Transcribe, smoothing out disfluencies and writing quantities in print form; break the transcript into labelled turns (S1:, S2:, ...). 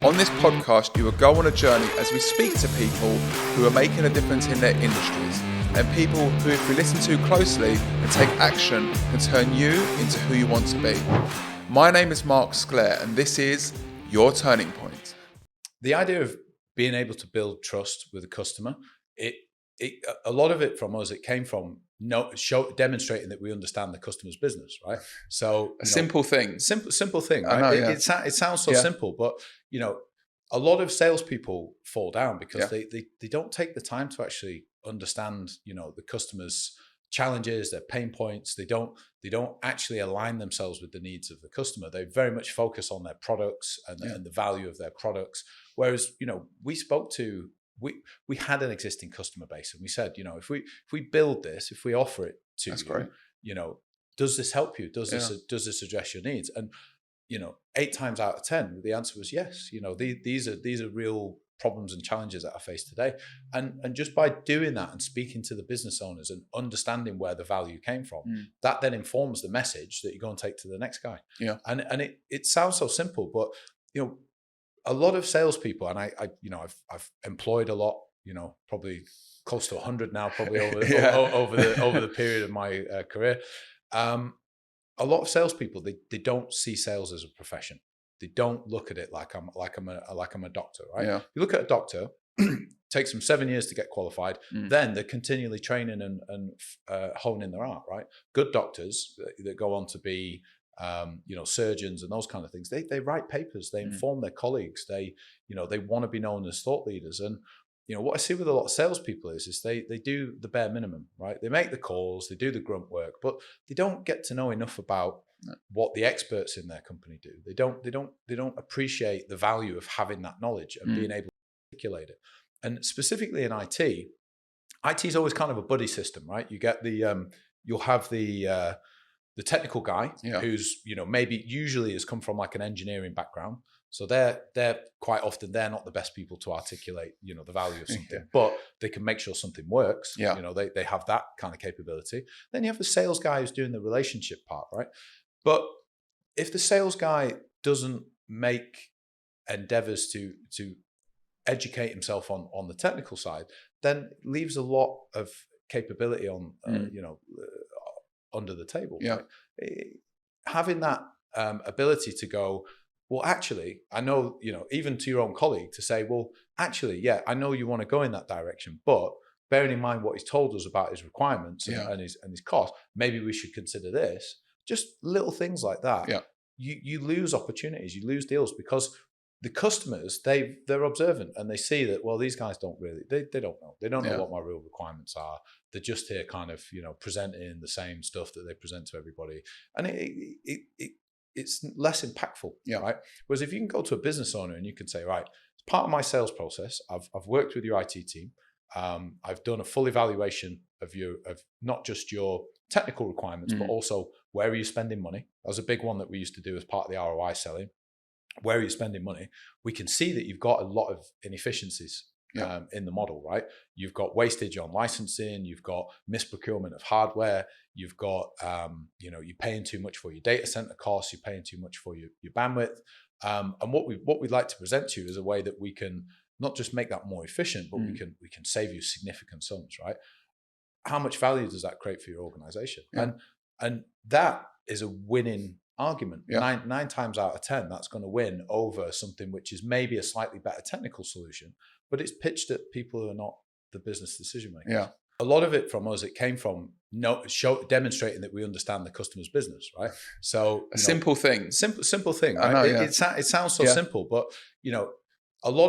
S1: On this podcast, you will go on a journey as we speak to people who are making a difference in their industries, and people who, if we listen to closely and take action, can turn you into who you want to be. My name is Mark Sclair, and this is Your Turning Point.
S2: The idea of being able to build trust with a customer, a lot of it from us, it came from demonstrating that we understand the customer's business, right? So
S1: Simple thing,
S2: right?
S1: I know, yeah.
S2: It sounds so simple, but a lot of salespeople fall down because they don't take the time to actually understand, the customer's challenges, their pain points. They don't actually align themselves with the needs of the customer. They very much focus on their products and the value of their products. Whereas, we had an existing customer base, and we said, if we build this, if we offer it to
S1: That's
S2: you,
S1: great.
S2: Does this help you? Does this address your needs? And 8 times out of 10, the answer was yes. These are real problems and challenges that I face today. And just by doing that and speaking to the business owners and understanding where the value came from, that then informs the message that you go and take to the next guy.
S1: Yeah.
S2: And it sounds so simple, but a lot of salespeople, and I've employed a lot, probably close to 100 now, probably over the period of my career. A lot of salespeople, they don't see sales as a profession. They don't look at it like I'm a doctor, right?
S1: Yeah.
S2: You look at a doctor, takes them 7 years to get qualified. Then they're continually training and honing their art, right? Good doctors that go on to be surgeons and those kind of things. They write papers. They inform their colleagues. They want to be known as thought leaders. And what I see with a lot of salespeople is they do the bare minimum, right? They make the calls, they do the grunt work, but they don't get to know enough about what the experts in their company do. They don't appreciate the value of having that knowledge and being able to articulate it. And specifically in IT is always kind of a buddy system, right? You get you'll have the technical guy who's maybe usually has come from like an engineering background. So they're quite often, they're not the best people to articulate, the value of something, but they can make sure something works.
S1: Yeah.
S2: They have that kind of capability. Then you have the sales guy who's doing the relationship part, right? But if the sales guy doesn't make endeavors to educate himself on the technical side, then leaves a lot of capability on, under the table.
S1: Yeah.
S2: Right? Having that ability to go, well, actually, I know, even to your own colleague to say, well, actually, yeah, I know you want to go in that direction, but bearing in mind what he's told us about his requirements and his cost, maybe we should consider this. Just little things like that.
S1: Yeah.
S2: You lose opportunities, you lose deals because the customers, they're observant and they see that, well, these guys don't really, they don't know. They don't know what my real requirements are. They're just here kind of, presenting the same stuff that they present to everybody. And it's less impactful, right? Whereas if you can go to a business owner and you can say, right, it's part of my sales process. I've worked with your IT team. I've done a full evaluation of not just your technical requirements, but also where are you spending money? That was a big one that we used to do as part of the ROI selling. Where are you spending money? We can see that you've got a lot of inefficiencies in the model, right? You've got wastage on licensing, you've got misprocurement of hardware, you've got, you're paying too much for your data center costs, you're paying too much for your bandwidth. And what we'd like to present to you is a way that we can not just make that more efficient, but we can save you significant sums, right? How much value does that create for your organization?
S1: Yeah.
S2: And that is a winning argument.
S1: Yeah.
S2: 9 times out of 10, that's going to win over something which is maybe a slightly better technical solution, but it's pitched at people who are not the business decision makers.
S1: Yeah.
S2: A lot of it from us, it came from demonstrating that we understand the customer's business, right? So
S1: Simple thing.
S2: Simple thing.
S1: I
S2: Right?
S1: know,
S2: It sounds so simple, but a lot of